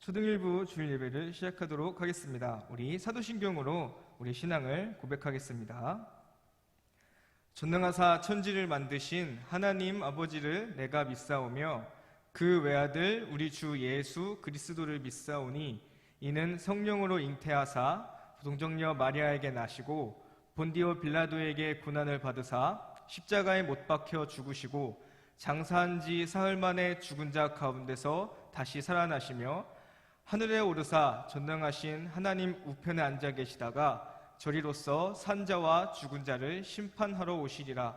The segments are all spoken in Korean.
초등일부 주일 예배를 시작하도록 하겠습니다. 우리 사도신경으로 우리 신앙을 고백하겠습니다. 전능하사 천지를 만드신 하나님 아버지를 내가 믿사오며 그 외아들 우리 주 예수 그리스도를 믿사오니 이는 성령으로 잉태하사 동정녀 마리아에게 나시고 본디오 빌라도에게 고난을 받으사 십자가에 못 박혀 죽으시고 장사한 지 사흘 만에 죽은 자 가운데서 다시 살아나시며 하늘에 오르사 전능하신 하나님 우편에 앉아 계시다가 저리로서 산자와 죽은 자를 심판하러 오시리라.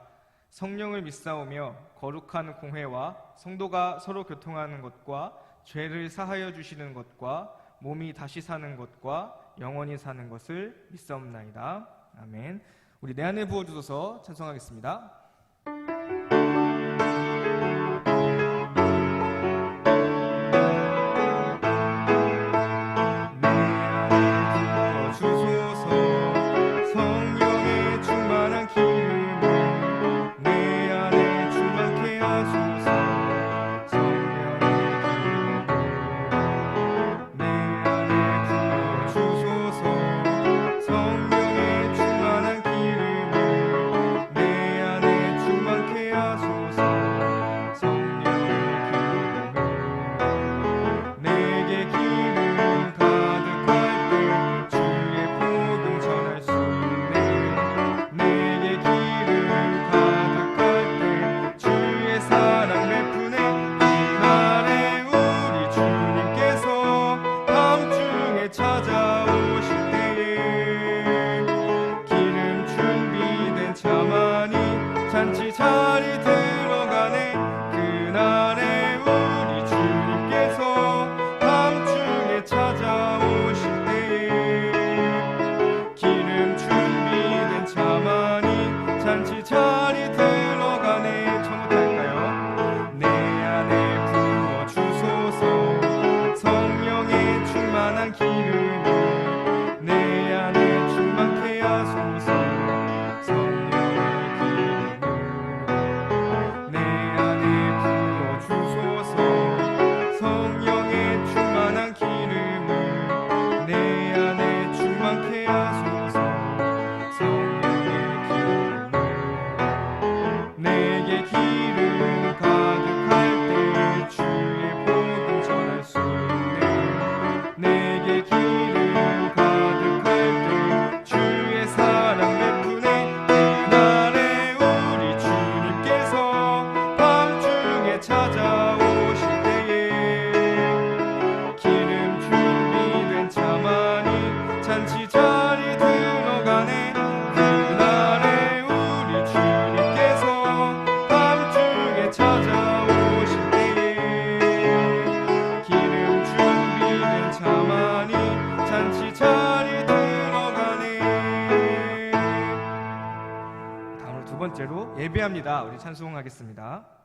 성령을 믿사오며 거룩한 공회와 성도가 서로 교통하는 것과 죄를 사하여 주시는 것과 몸이 다시 사는 것과 영원히 사는 것을 믿사옵나이다. 아멘. 우리 내 안에 부어주소서 찬송하겠습니다. 예배합니다. 우리 찬송하겠습니다.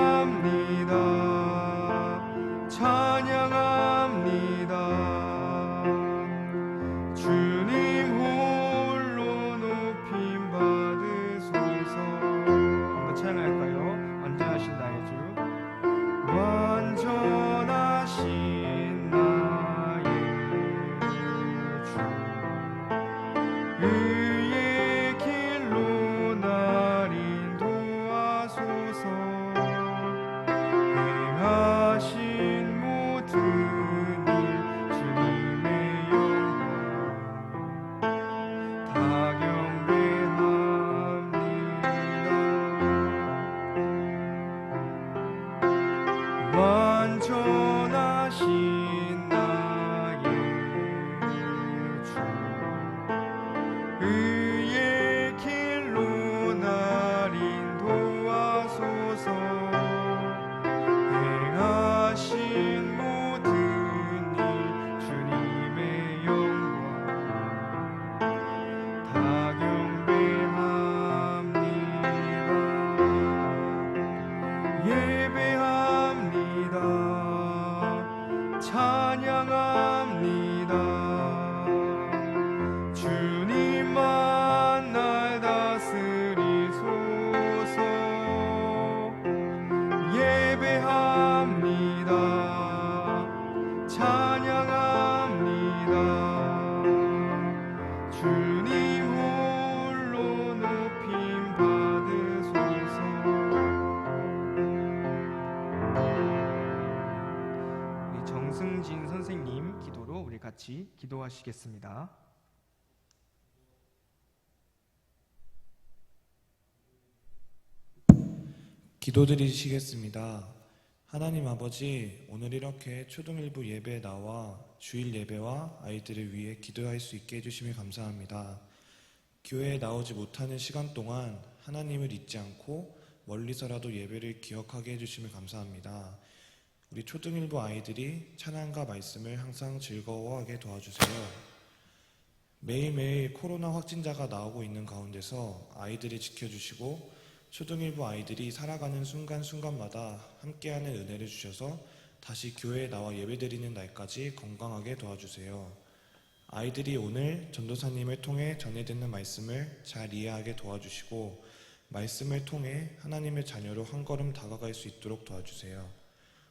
예배합니다. 행하신 모든 일 주님의 영광 다 경배합니다. 완전하신 나의 주 의의 길로 날 인도하소서. 행하신 모든 일 주님의 영광 다 경배합니다. 예배합니다. 찬양합니다. 주님만 날 다스리소서. 예배합니다. 찬양합니다. 주님 홀로 높임 받으소서. 우리 정승진 선생님 기도로 우리 같이 기도하시겠습니다. 기도드리시겠습니다. 하나님 아버지, 오늘 이렇게 초등일부 예배에 나와 주일 예배와 아이들을 위해 기도할 수 있게 해주심에 감사합니다. 교회에 나오지 못하는 시간 동안 하나님을 잊지 않고 멀리서라도 예배를 기억하게 해주심에 감사합니다. 우리 초등일부 아이들이 찬양과 말씀을 항상 즐거워하게 도와주세요. 매일매일 코로나 확진자가 나오고 있는 가운데서 아이들을 지켜주시고 초등일부 아이들이 살아가는 순간순간마다 함께하는 은혜를 주셔서 다시 교회에 나와 예배드리는 날까지 건강하게 도와주세요. 아이들이 오늘 전도사님을 통해 전해 듣는 말씀을 잘 이해하게 도와주시고 말씀을 통해 하나님의 자녀로 한 걸음 다가갈 수 있도록 도와주세요.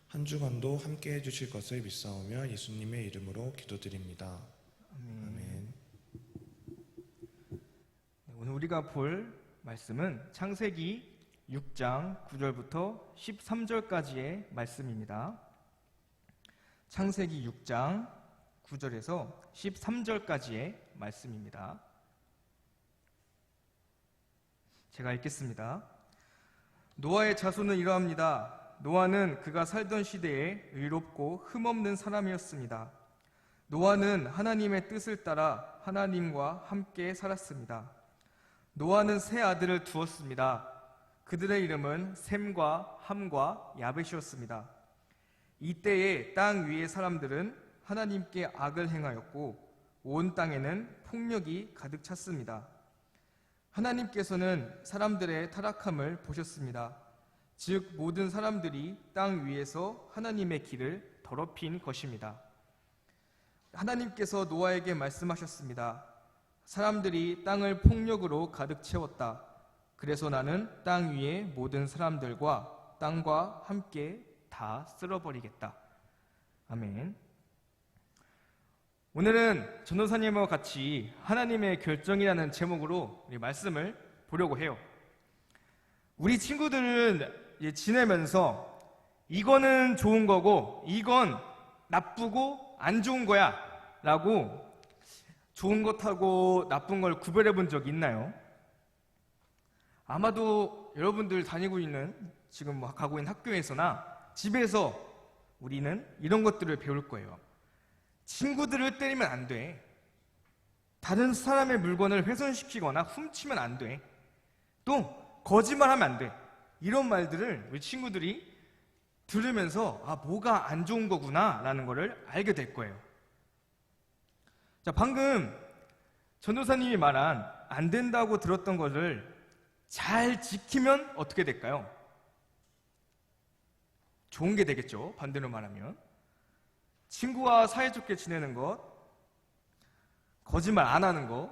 한 주간도 함께 해주실 것을 믿사오며 예수님의 이름으로 기도드립니다. 아멘. 오늘 우리가 볼 말씀은 창세기 6장 9절부터 13절까지의 말씀입니다. 창세기 6장 9절에서 13절까지의 말씀입니다. 제가 읽겠습니다. 노아의 자손은 이러합니다. 노아는 그가 살던 시대에 의롭고 흠없는 사람이었습니다. 노아는 하나님의 뜻을 따라 하나님과 함께 살았습니다. 노아는 세 아들을 두었습니다. 그들의 이름은 셈과 함과 야벳이었습니다. 이때에 땅 위의 사람들은 하나님께 악을 행하였고 온 땅에는 폭력이 가득 찼습니다. 하나님께서는 사람들의 타락함을 보셨습니다. 즉 모든 사람들이 땅 위에서 하나님의 길을 더럽힌 것입니다. 하나님께서 노아에게 말씀하셨습니다. 사람들이 땅을 폭력으로 가득 채웠다. 그래서 나는 땅 위의 모든 사람들과 땅과 함께 다 쓸어버리겠다. 아멘. 오늘은 전도사님과 같이 하나님의 결정이라는 제목으로 우리 말씀을 보려고 해요. 우리 친구들은 지내면서 이거는 좋은 거고 이건 나쁘고 안 좋은 거야 라고 좋은 것하고 나쁜 걸 구별해 본 적이 있나요? 아마도 여러분들 다니고 있는 지금 가고 있는 학교에서나 집에서 우리는 이런 것들을 배울 거예요. 친구들을 때리면 안 돼. 다른 사람의 물건을 훼손시키거나 훔치면 안 돼. 또 거짓말하면 안 돼. 이런 말들을 우리 친구들이 들으면서 아, 뭐가 안 좋은 거구나 라는 거를 알게 될 거예요. 자, 방금 전도사님이 말한 안 된다고 들었던 것을 잘 지키면 어떻게 될까요? 좋은 게 되겠죠. 반대로 말하면 친구와 사이좋게 지내는 것, 거짓말 안 하는 것,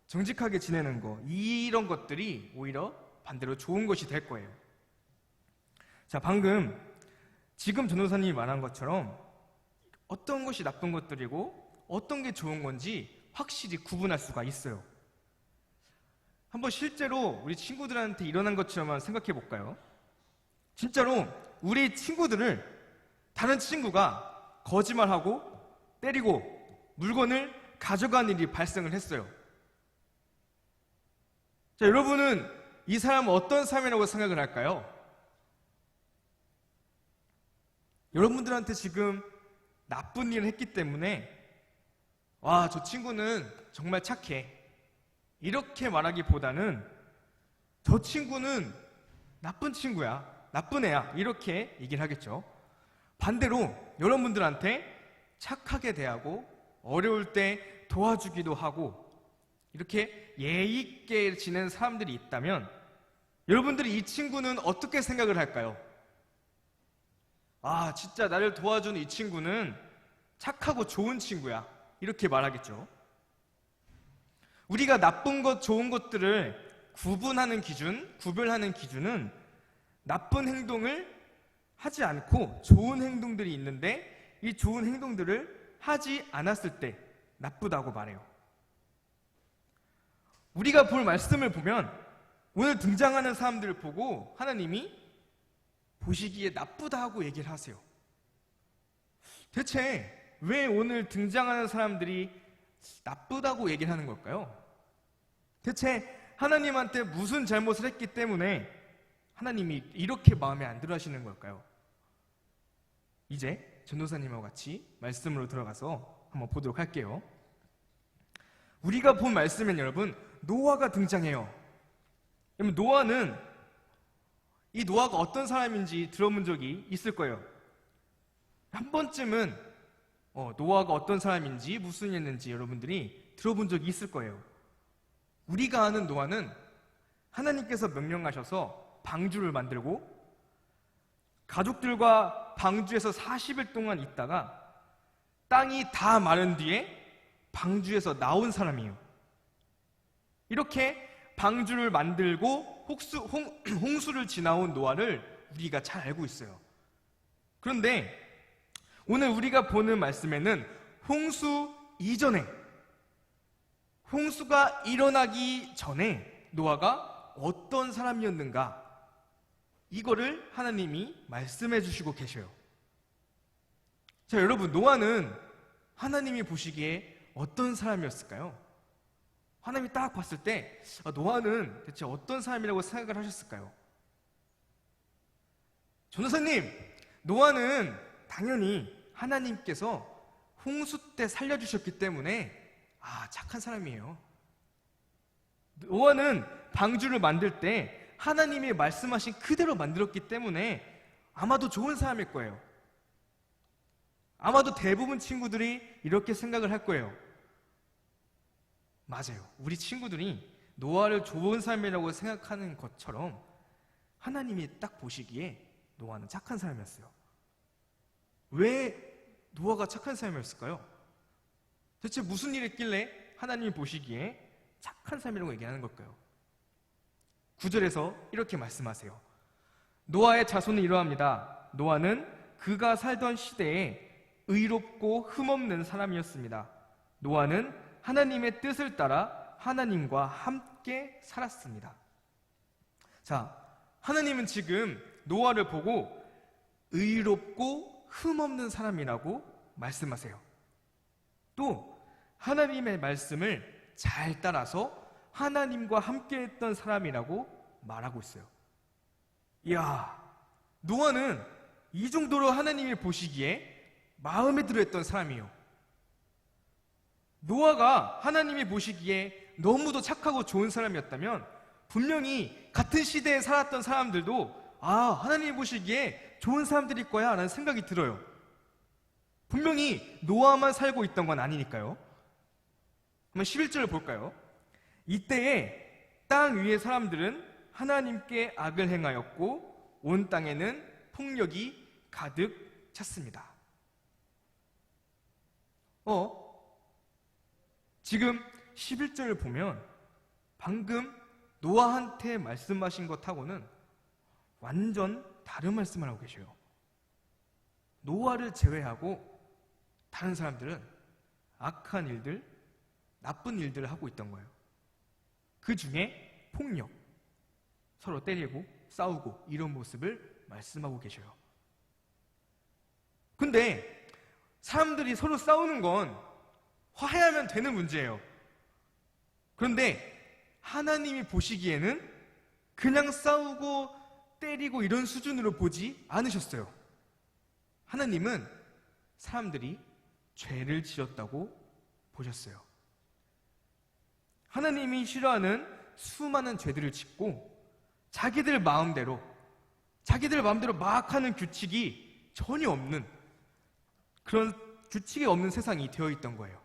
정직하게 지내는 것, 이런 것들이 오히려 반대로 좋은 것이 될 거예요. 자, 방금 지금 전도사님이 말한 것처럼 어떤 것이 나쁜 것들이고 어떤 게 좋은 건지 확실히 구분할 수가 있어요. 한번 실제로 우리 친구들한테 일어난 것처럼 생각해 볼까요? 진짜로 우리 친구들을 다른 친구가 거짓말하고 때리고 물건을 가져간 일이 발생을 했어요. 자, 여러분은 이 사람은 어떤 사람이라고 생각을 할까요? 여러분들한테 지금 나쁜 일을 했기 때문에 와, 저 친구는 정말 착해, 이렇게 말하기보다는 저 친구는 나쁜 친구야, 나쁜 애야, 이렇게 얘기를 하겠죠. 반대로 여러분들한테 착하게 대하고 어려울 때 도와주기도 하고 이렇게 예의 있게 지내는 사람들이 있다면 여러분들이 이 친구는 어떻게 생각을 할까요? 아, 진짜 나를 도와주는 이 친구는 착하고 좋은 친구야, 이렇게 말하겠죠. 우리가 나쁜 것, 좋은 것들을 구별하는 기준은 나쁜 행동을 하지 않고 좋은 행동들이 있는데 이 좋은 행동들을 하지 않았을 때 나쁘다고 말해요. 우리가 볼 말씀을 보면 오늘 등장하는 사람들을 보고 하나님이 보시기에 나쁘다고 얘기를 하세요. 대체 왜 오늘 등장하는 사람들이 나쁘다고 얘기를 하는 걸까요? 대체 하나님한테 무슨 잘못을 했기 때문에 하나님이 이렇게 마음에 안 들어 하시는 걸까요? 이제 전도사님과 같이 말씀으로 들어가서 한번 보도록 할게요. 우리가 본 말씀엔 여러분, 노아가 등장해요. 그러면 이 노아가 어떤 사람인지 들어본 적이 있을 거예요. 한 번쯤은 노아가 어떤 사람인지 무슨 일 했는지 여러분들이 들어본 적이 있을 거예요. 우리가 아는 노아는 하나님께서 명령하셔서 방주를 만들고 가족들과 방주에서 40일 동안 있다가 땅이 다 마른 뒤에 방주에서 나온 사람이에요. 이렇게 방주를 만들고 홍수를 지나온 노아를 우리가 잘 알고 있어요. 그런데 오늘 우리가 보는 말씀에는 홍수 이전에, 홍수가 일어나기 전에 노아가 어떤 사람이었는가, 이거를 하나님이 말씀해 주시고 계셔요. 자, 여러분, 노아는 하나님이 보시기에 어떤 사람이었을까요? 하나님이 딱 봤을 때 노아는 대체 어떤 사람이라고 생각을 하셨을까요? 전도사님, 노아는 당연히 하나님께서 홍수 때 살려주셨기 때문에 착한 사람이에요. 노아는 방주를 만들 때 하나님이 말씀하신 그대로 만들었기 때문에 아마도 좋은 사람일 거예요. 아마도 대부분 친구들이 이렇게 생각을 할 거예요. 맞아요. 우리 친구들이 노아를 좋은 사람이라고 생각하는 것처럼 하나님이 딱 보시기에 노아는 착한 사람이었어요. 왜 노아가 착한 사람이었을까요? 대체 무슨 일이 있길래 하나님이 보시기에 착한 사람이라고 얘기하는 걸까요? 9절에서 이렇게 말씀하세요. 노아의 자손은 이러합니다. 노아는 그가 살던 시대에 의롭고 흠없는 사람이었습니다. 노아는 하나님의 뜻을 따라 하나님과 함께 살았습니다. 자, 하나님은 지금 노아를 보고 의롭고 흠없는 사람이라고 말씀하세요. 또 하나님의 말씀을 잘 따라서 하나님과 함께 했던 사람이라고 말하고 있어요. 이야, 노아는 이 정도로 하나님이 보시기에 마음에 들어 했던 사람이에요. 노아가 하나님이 보시기에 너무도 착하고 좋은 사람이었다면 분명히 같은 시대에 살았던 사람들도 하나님이 보시기에 좋은 사람들일 거야 라는 생각이 들어요. 분명히 노아만 살고 있던 건 아니니까요. 한번 11절을 볼까요? 이때에 땅 위의 사람들은 하나님께 악을 행하였고 온 땅에는 폭력이 가득 찼습니다. 지금 11절을 보면 방금 노아한테 말씀하신 것하고는 완전 다른 말씀을 하고 계셔요. 노아를 제외하고 다른 사람들은 악한 일들, 나쁜 일들을 하고 있던 거예요. 그 중에 폭력, 서로 때리고 싸우고 이런 모습을 말씀하고 계셔요. 근데 사람들이 서로 싸우는 건 화해하면 되는 문제예요. 그런데 하나님이 보시기에는 그냥 싸우고 때리고 이런 수준으로 보지 않으셨어요. 하나님은 사람들이 죄를 지었다고 보셨어요. 하나님이 싫어하는 수많은 죄들을 짓고 자기들 마음대로 막 하는 규칙이 전혀 없는, 그런 규칙이 없는 세상이 되어 있던 거예요.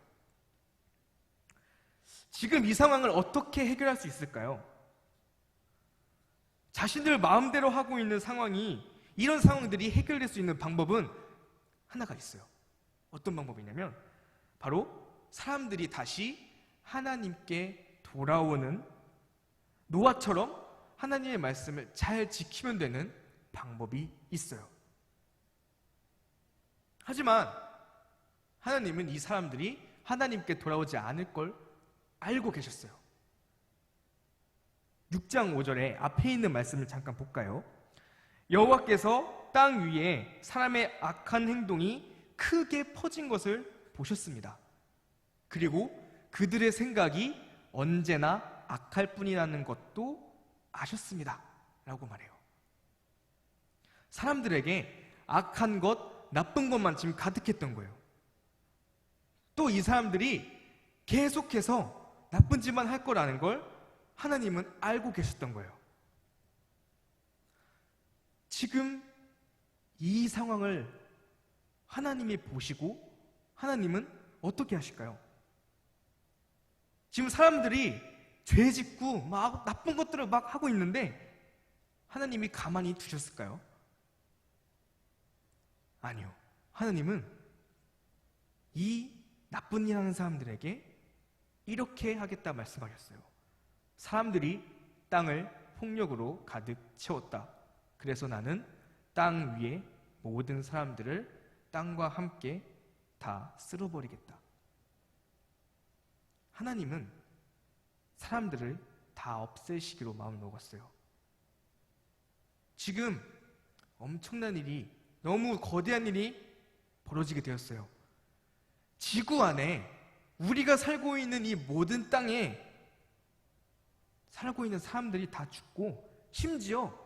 지금 이 상황을 어떻게 해결할 수 있을까요? 자신들 마음대로 하고 있는 상황이, 이런 상황들이 해결될 수 있는 방법은 하나가 있어요. 어떤 방법이냐면 바로 사람들이 다시 하나님께 돌아오는, 노아처럼 하나님의 말씀을 잘 지키면 되는 방법이 있어요. 하지만 하나님은 이 사람들이 하나님께 돌아오지 않을 걸 알고 계셨어요. 6장 5절에 앞에 있는 말씀을 잠깐 볼까요? 여호와께서 땅 위에 사람의 악한 행동이 크게 퍼진 것을 보셨습니다. 그리고 그들의 생각이 언제나 악할 뿐이라는 것도 아셨습니다. 라고 말해요. 사람들에게 악한 것, 나쁜 것만 지금 가득했던 거예요. 또 이 사람들이 계속해서 나쁜 짓만 할 거라는 걸 하나님은 알고 계셨던 거예요. 지금 이 상황을 하나님이 보시고 하나님은 어떻게 하실까요? 지금 사람들이 죄 짓고 막 나쁜 것들을 막 하고 있는데 하나님이 가만히 두셨을까요? 아니요. 하나님은 이 나쁜 일 하는 사람들에게 이렇게 하겠다 말씀하셨어요. 사람들이 땅을 폭력으로 가득 채웠다. 그래서 나는 땅 위에 모든 사람들을 땅과 함께 다 쓸어버리겠다. 하나님은 사람들을 다 없애시기로 마음을 먹었어요. 지금 엄청난 일이, 너무 거대한 일이 벌어지게 되었어요. 지구 안에 우리가 살고 있는 이 모든 땅에 살고 있는 사람들이 다 죽고, 심지어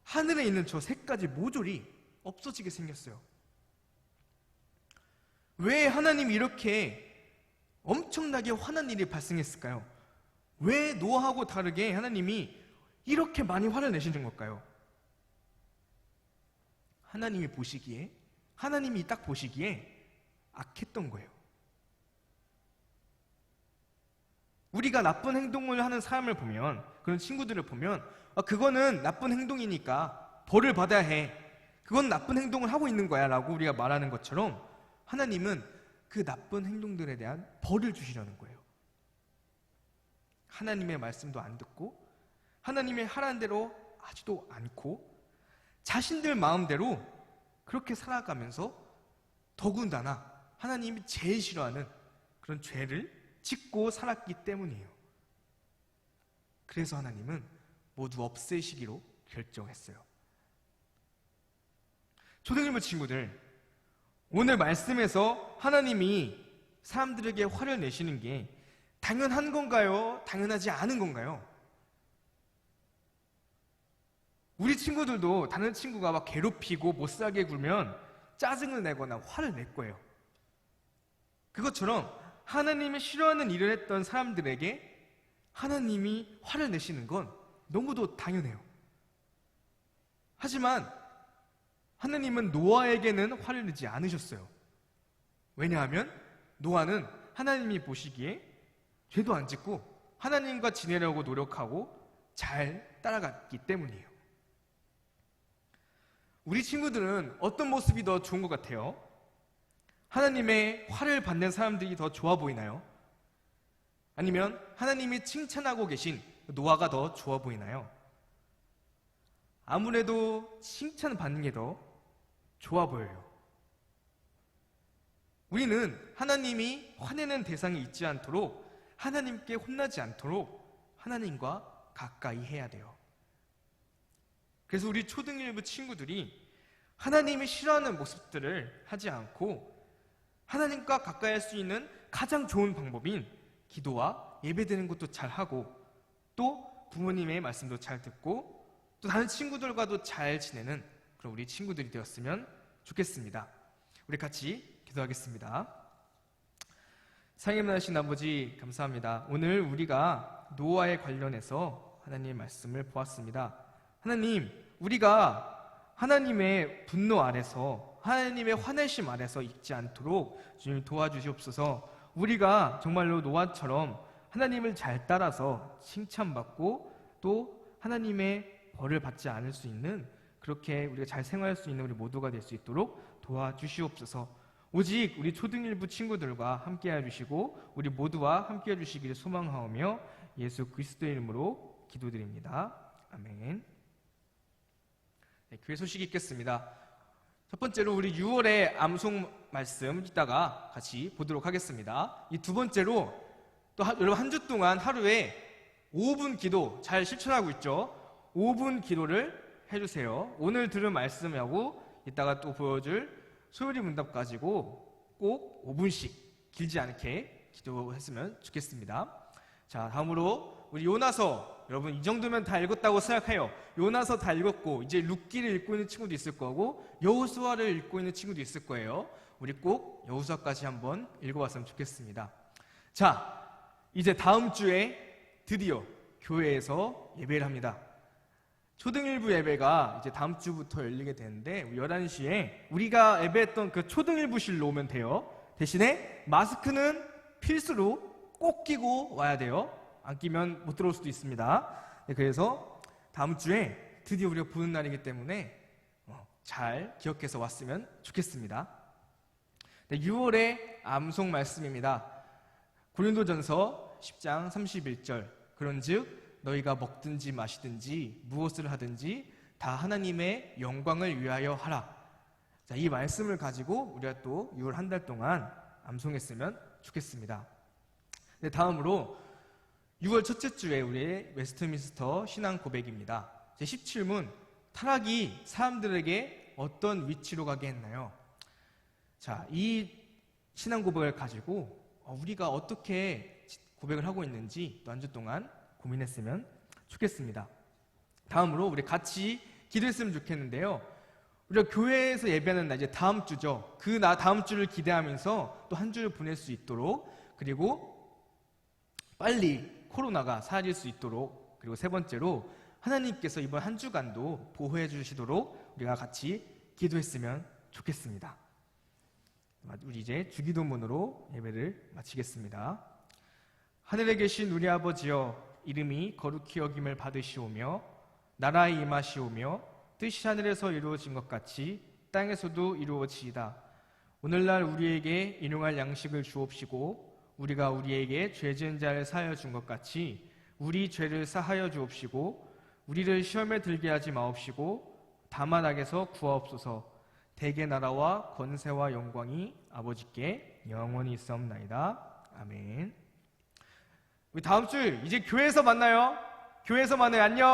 하늘에 있는 저 새까지 모조리 없어지게 생겼어요. 왜 하나님이 이렇게 엄청나게 화난 일이 발생했을까요? 왜 노아하고 다르게 하나님이 이렇게 많이 화를 내시는 걸까요? 하나님이 딱 보시기에 악했던 거예요. 우리가 나쁜 행동을 하는 사람을 보면, 그런 친구들을 보면 그거는 나쁜 행동이니까 벌을 받아야 해, 그건 나쁜 행동을 하고 있는 거야 라고 우리가 말하는 것처럼 하나님은 그 나쁜 행동들에 대한 벌을 주시려는 거예요. 하나님의 말씀도 안 듣고 하나님의 하라는 대로 하지도 않고 자신들 마음대로 그렇게 살아가면서 더군다나 하나님이 제일 싫어하는 그런 죄를 짓고 살았기 때문이에요. 그래서 하나님은 모두 없애시기로 결정했어요. 초등일부 친구들, 오늘 말씀에서 하나님이 사람들에게 화를 내시는 게 당연한 건가요? 당연하지 않은 건가요? 우리 친구들도 다른 친구가 막 괴롭히고 못살게 굴면 짜증을 내거나 화를 낼 거예요. 그것처럼 하나님이 싫어하는 일을 했던 사람들에게 하나님이 화를 내시는 건 너무도 당연해요. 하지만 하나님은 노아에게는 화를 내지 않으셨어요. 왜냐하면 노아는 하나님이 보시기에 죄도 안 짓고 하나님과 지내려고 노력하고 잘 따라갔기 때문이에요. 우리 친구들은 어떤 모습이 더 좋은 것 같아요? 하나님의 화를 받는 사람들이 더 좋아 보이나요? 아니면 하나님이 칭찬하고 계신 노아가 더 좋아 보이나요? 아무래도 칭찬받는 게 더 좋아 보여요. 우리는 하나님이 화내는 대상이 있지 않도록, 하나님께 혼나지 않도록 하나님과 가까이 해야 돼요. 그래서 우리 초등일부 친구들이 하나님이 싫어하는 모습들을 하지 않고 하나님과 가까이 할 수 있는 가장 좋은 방법인 기도와 예배드리는 것도 잘하고 또 부모님의 말씀도 잘 듣고 또 다른 친구들과도 잘 지내는 그런 우리 친구들이 되었으면 좋겠습니다. 우리 같이 기도하겠습니다. 상임하신 아버지 감사합니다. 오늘 우리가 노아에 관련해서 하나님의 말씀을 보았습니다. 하나님, 우리가 하나님의 분노 아래서 하나님의 화내심 아래서 있지 않도록 주님 도와주시옵소서. 우리가 정말로 노아처럼 하나님을 잘 따라서 칭찬받고 또 하나님의 벌을 받지 않을 수 있는 그렇게 우리가 잘 생활할 수 있는 우리 모두가 될 수 있도록 도와주시옵소서. 오직 우리 초등일부 친구들과 함께해 주시고 우리 모두와 함께해 주시기를 소망하오며 예수 그리스도의 이름으로 기도드립니다. 아멘. 네, 교회 소식 읽겠습니다. 첫 번째로 우리 6월의 암송 말씀 이따가 같이 보도록 하겠습니다. 이 두 번째로 또 여러분 한 주 동안 하루에 5분 기도 잘 실천하고 있죠? 5분 기도를 해주세요. 오늘 들은 말씀하고 이따가 또 보여줄 소요리 문답 가지고 꼭 5분씩 길지 않게 기도했으면 좋겠습니다. 자, 다음으로 우리 요나서 여러분 이 정도면 다 읽었다고 생각해요. 요나서 다 읽었고 이제 룻기를 읽고 있는 친구도 있을 거고 여호수아를 읽고 있는 친구도 있을 거예요. 우리 꼭 여호수아까지 한번 읽어봤으면 좋겠습니다. 자, 이제 다음 주에 드디어 교회에서 예배를 합니다. 초등일부 예배가 이제 다음 주부터 열리게 되는데 11시에 우리가 예배했던 그 초등일부실로 오면 돼요. 대신에 마스크는 필수로 꼭 끼고 와야 돼요. 안 끼면 못 들어올 수도 있습니다. 네, 그래서 다음 주에 드디어 우리가 보는 날이기 때문에 잘 기억해서 왔으면 좋겠습니다. 네, 6월의 암송 말씀입니다. 고린도전서 10장 31절 그런즉 너희가 먹든지 마시든지 무엇을 하든지 다 하나님의 영광을 위하여 하라. 자, 이 말씀을 가지고 우리가 또 6월 한 달 동안 암송했으면 좋겠습니다. 네, 다음으로 6월 첫째 주에 우리의 웨스트민스터 신앙 고백입니다. 제 17문 타락이 사람들에게 어떤 위치로 가게 했나요? 자, 이 신앙 고백을 가지고 우리가 어떻게 고백을 하고 있는지 또 한 주 동안 고민했으면 좋겠습니다. 다음으로 우리 같이 기도했으면 좋겠는데요. 우리가 교회에서 예배하는 날 이제 다음 주죠. 그 다음 주를 기대하면서 또 한 주를 보낼 수 있도록 그리고 빨리 코로나가 사라질 수 있도록 그리고 세 번째로 하나님께서 이번 한 주간도 보호해 주시도록 우리가 같이 기도했으면 좋겠습니다. 우리 이제 주기도문으로 예배를 마치겠습니다. 하늘에 계신 우리 아버지여 이름이 거룩히 여김을 받으시오며 나라에 임하시오며 뜻이 하늘에서 이루어진 것 같이 땅에서도 이루어지이다. 오늘날 우리에게 일용할 양식을 주옵시고 우리가 우리에게 죄 지은 자를 사하여 준 것 같이 우리 죄를 사하여 주옵시고 우리를 시험에 들게 하지 마옵시고 다만 악에서 구하옵소서. 대개 나라와 권세와 영광이 아버지께 영원히 있사옵나이다. 아멘. 우리 다음 주 이제 교회에서 만나요. 교회에서 만나요. 안녕.